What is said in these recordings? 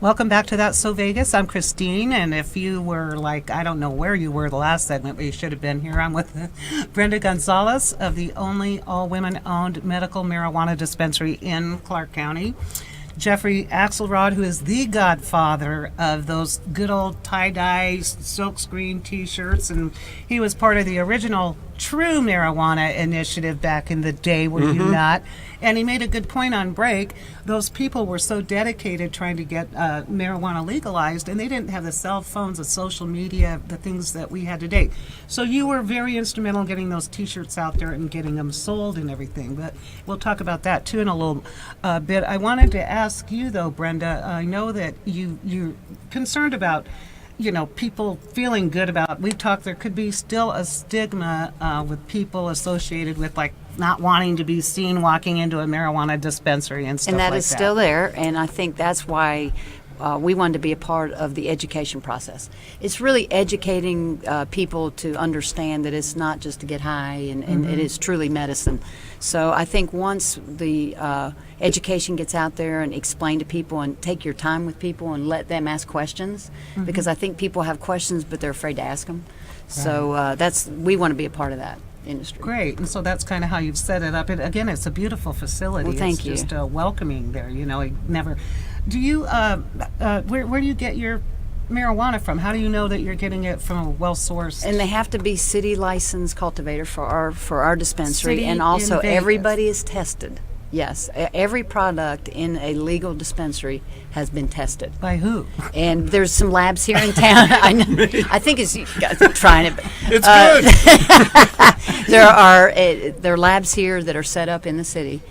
Welcome back to That's So Vegas. I'm Christine, and if you were like, I don't know where you were the last segment, but you should have been here, I'm with Brenda Gunsallus of the only all-women-owned medical marijuana dispensary in Clark County. Jeffrey Axelrod, who is the godfather of those good old tie-dye silkscreen T-shirts, and he was part of the original True Marijuana Initiative back in the day, were you not? And he made a good point on break. Those people were so dedicated trying to get marijuana legalized, and they didn't have the cell phones, the social media, the things that we had today. So you were very instrumental in getting those T-shirts out there and getting them sold and everything. But we'll talk about that, too, in a little bit. I wanted to ask you, though, Brenda, I know that you're concerned about people feeling good about, we've talked, there could be still a stigma with people associated with, like, not wanting to be seen walking into a marijuana dispensary and stuff like that. And that is still there, and I think that's why we wanted to be a part of the education process. It's really educating people to understand that it's not just to get high, and it is truly medicine. So I think once the education gets out there and explain to people and take your time with people and let them ask questions, because I think people have questions but they're afraid to ask them. Right. So we want to be a part of that industry. Great, and so that's kind of how you've set it up. And again, it's a beautiful facility. Well, thank you. It's just welcoming there. Do you? Where do you get your marijuana from? How do you know that you're getting it from a well-sourced? And they have to be city licensed cultivator for our dispensary, City and also in Vegas. Everybody is tested. Yes, every product in a legal dispensary has been tested. By who? And there's some labs here in town. I think it's you guys are trying it. It's good. There are labs here that are set up in the city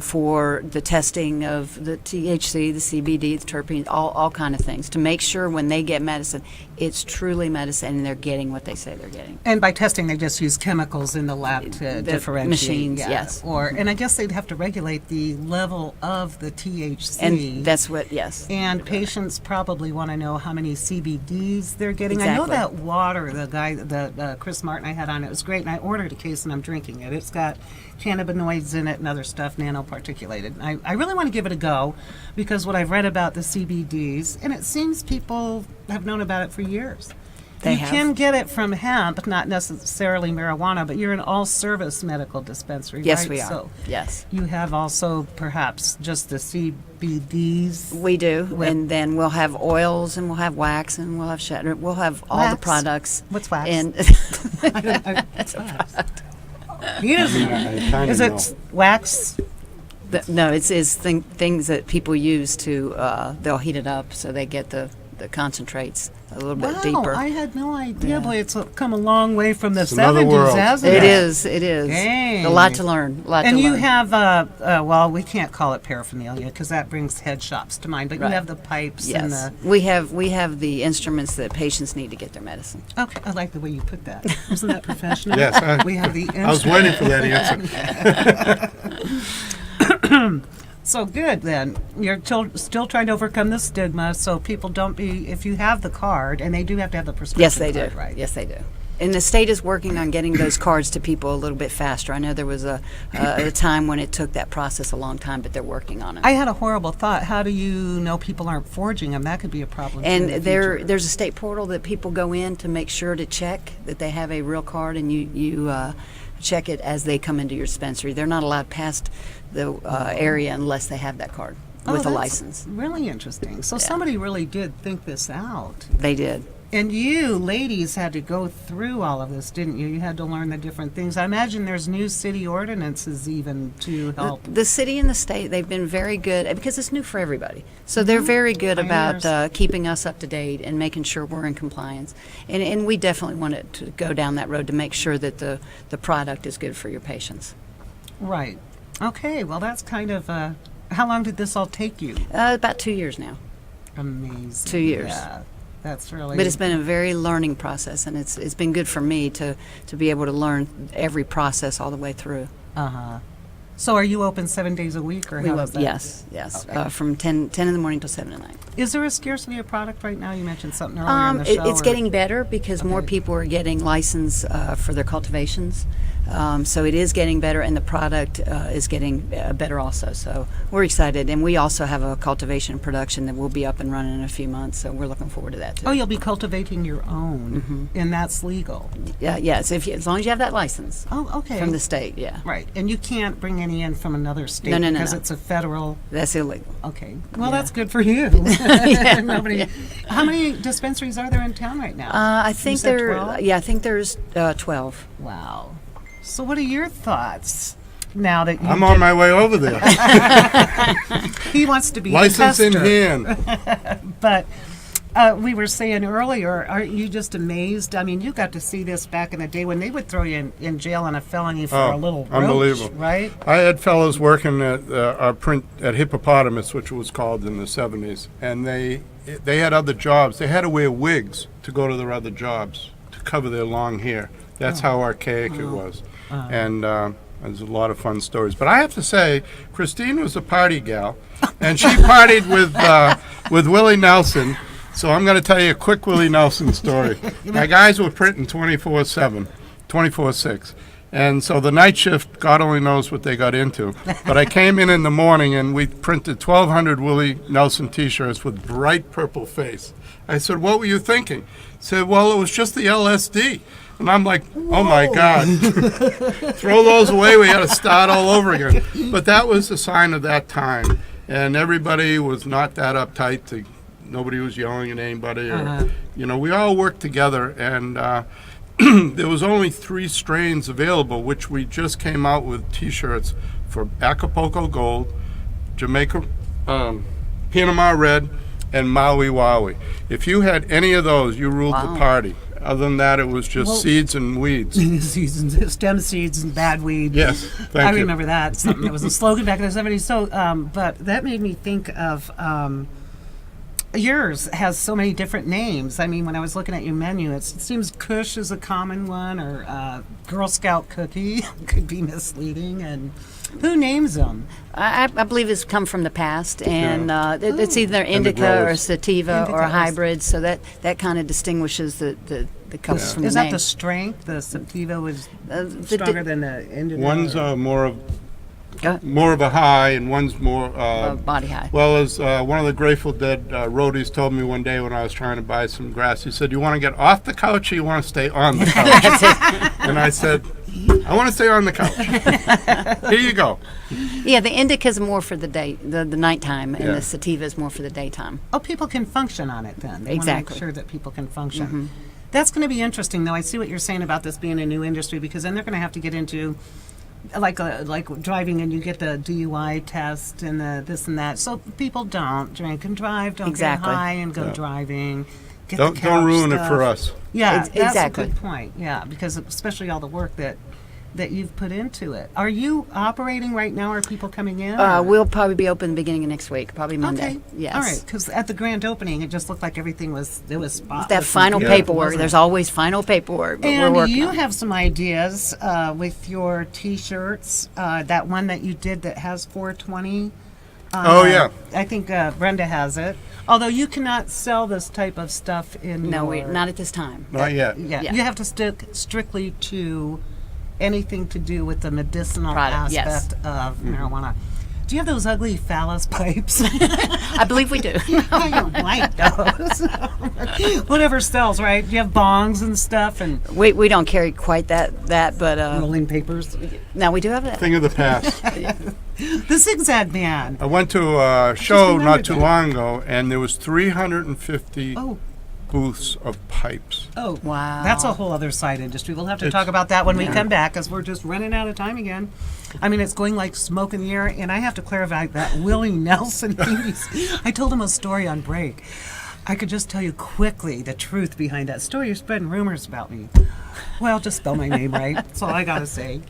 for the testing of the THC, the CBD, the terpenes, all kind of things, to make sure when they get medicine, it's truly medicine and they're getting what they say they're getting. And by testing, they just use chemicals in the lab to differentiate. Machines, yes. And I guess they'd have to regulate the level of the THC. And that's what, yes. And patients probably want to know how many CBDs they're getting. Exactly. I know that water, the guy, the Chris Martin I had on it was great, and I ordered a case and I'm drinking it. It's got cannabinoids in it and other stuff, nanoparticulated. I really want to give it a go because what I've read about the CBDs, and it seems people have known about it for years. You can get it from hemp, not necessarily marijuana, but you're an all-service medical dispensary, yes, right? We are. So yes. You have also perhaps just the CBDs. We do, and then we'll have oils, and we'll have wax, and we'll have shatter. We'll have all the products. What's wax? And What's wax? Is it wax? No, it's things that people use to, they'll heat it up so they get the concentrates a little bit deeper. I had no idea. Yeah. Boy, it's come a long way from the 70s, another hasn't it? It is. Dang. A lot to learn. And you have, well, we can't call it paraphernalia because that brings head shops to mind, but you have the pipes and the... We have the instruments that patients need to get their medicine. Okay, I like the way you put that. Isn't that professional? Yes. We have the instruments. I was waiting for that answer. So good, then. You're still trying to overcome the stigma, so people don't be, if you have the card, and they do have to have the prescription Yes, they card, do. right? Yes, they do. And the state is working on getting those cards to people a little bit faster. I know there was a time when it took that process a long time, but they're working on it. I had a horrible thought. How do you know people aren't forging them? That could be a problem. And there's a state portal that people go in to make sure to check that they have a real card, and you check it as they come into your dispensary. They're not allowed past the area unless they have that card with a license. Really interesting. So somebody really did think this out. They did. And you ladies had to go through all of this, didn't you? You had to learn the different things. I imagine there's new city ordinances even to help. The city and the state, they've been very good, because it's new for everybody. So they're very good about keeping us up to date and making sure we're in compliance. And we definitely want to go down that road to make sure that the product is good for your patients. Right. Okay, well that's kind of, how long did this all take you? About 2 years now. Amazing. 2 years. Yeah. That's really. But it's been a very learning process, and it's been good for me to be able to learn every process all the way through. So are you open 7 days a week, or how is that? Yes. Okay. From 10 in the morning till 7 at night. Is there a scarcity of product right now? You mentioned something earlier in the show. It's getting better because more people are getting license for their cultivations. So it is getting better, and the product is getting better also. So we're excited, and we also have a cultivation and production that will be up and running in a few months. So we're looking forward to that too. Oh, you'll be cultivating your own, and that's legal. Yes, as long as you have that license. Oh, okay. From the state, yeah. Right, and you can't bring any in from another state No, because no. it's a federal. That's illegal. Okay, well, that's good for you. Nobody. How many dispensaries are there in town right now? I You think said there. 12? Yeah, I think there's 12. Wow. So, what are your thoughts now that you? I'm on my way over there. He wants to be License a in tester. hand. But we were saying earlier, aren't you just amazed? I mean, you got to see this back in the day when they would throw you in jail on a felony for a little roach, unbelievable. right? I had fellows working at our print at Hippopotamus, which was called in the 70s, and they had other jobs. They had to wear wigs to go to their other jobs to cover their long hair. That's how archaic it was. And there's a lot of fun stories. But I have to say, Christine was a party gal, and she partied with Willie Nelson. So I'm going to tell you a quick Willie Nelson story. My guys were printing 24/7, 24/6. And so the night shift, God only knows what they got into. But I came in the morning, and we printed 1,200 Willie Nelson T-shirts with bright purple face. I said, what were you thinking? He said, well, it was just the LSD. And I'm like, oh, my God. Throw those away. We had to start all over again. But that was a sign of that time. And everybody was not that uptight. Nobody was yelling at anybody. Or, we all worked together. And there was only 3 strains available, which we just came out with T-shirts for Acapulco Gold, Jamaica, Panama Red, and Maui Wowie. If you had any of those, you ruled the party. Other than that, it was just seeds and weeds. Stem seeds and bad weed. Yes, thank you. I remember that. Something that was a slogan back in the 70s. So, but that made me think of yours has so many different names. I mean, when I was looking at your menu, it seems Kush is a common one, or Girl Scout cookie could be misleading. And who names them? I believe it's come from the past, and it's either indica or sativa or a hybrid, so that kind of distinguishes the comes from Is the that name. the strength? The sativa was stronger than the indica? One's more of a high, and one's more body high. Well, as one of the Grateful Dead roadies told me one day when I was trying to buy some grass, he said, "You want to get off the couch, or you want to stay on the couch?" And I said, "I want to stay on the couch." Here you go. Yeah, the indica is more for the day, the nighttime, and the sativa is more for the daytime. Oh, people can function on it then. They Exactly. want to make sure that people can function. That's going to be interesting, though. I see what you're saying about this being a new industry, because then they're going to have to get into like driving, and you get the DUI test and the this and that. So people don't drink and drive, don't get high and go driving. Get the Don't ruin couch it for stuff. us. Yeah, that's exactly. a good point. Yeah, because especially all the work that you've put into it. Are you operating right now? Are people coming in? We'll probably be open beginning of next week, probably Monday. Okay. Yes. All right, because at the grand opening, it just looked like everything was spotless. That final and paperwork. wasn't There's it? always final paperwork, but we're And working you on it. have some ideas with your T-shirts. That one that you did that has 420. Oh, yeah. I think Brenda has it. Although you cannot sell this type of stuff in No, your... not at this time. Not yet. Yeah, you have to stick strictly to anything to do with the medicinal Product, yes. aspect of marijuana. Do you have those ugly phallus pipes? I believe we do. I don't like those. Whatever sells, right? You have bongs and stuff and We don't carry quite that, but rolling papers. no, we do have that. Thing of the past. The Zigzag Man. I went to a show remembered not too that. long ago, and there was 350 Oh. booths of pipes. Oh, Wow. That's a whole other side industry. We'll have to It's- talk about that when we come back, because we're just running out of time again. I mean, it's going like smoke in the air, and I have to clarify that Willie Nelson thing. I told him a story on break. I could just tell you quickly the truth behind that story. You're spreading rumors about me. Well, just spell my name right. That's all I got to say.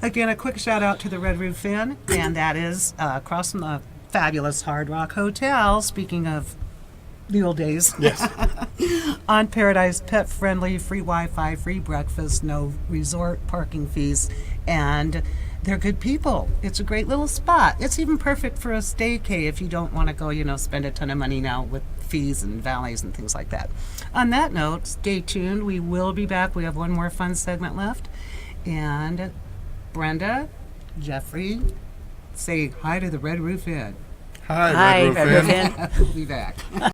Again, a quick shout out to the Red Roof Inn, and that is across from the fabulous Hard Rock Hotel. Speaking of the old days. Yes. On Paradise, pet friendly, free Wi-Fi, free breakfast, no resort parking fees, and they're good people. It's a great little spot. It's even perfect for a staycay if you don't want to go, spend a ton of money now with fees and valleys and things like that. On that note, stay tuned. We will be back. We have one more fun segment left. And Brenda, Jeffrey, say hi to the Red Roof Inn. Hi, Hi, Red Roof Red Inn. Roof Inn. We'll be back.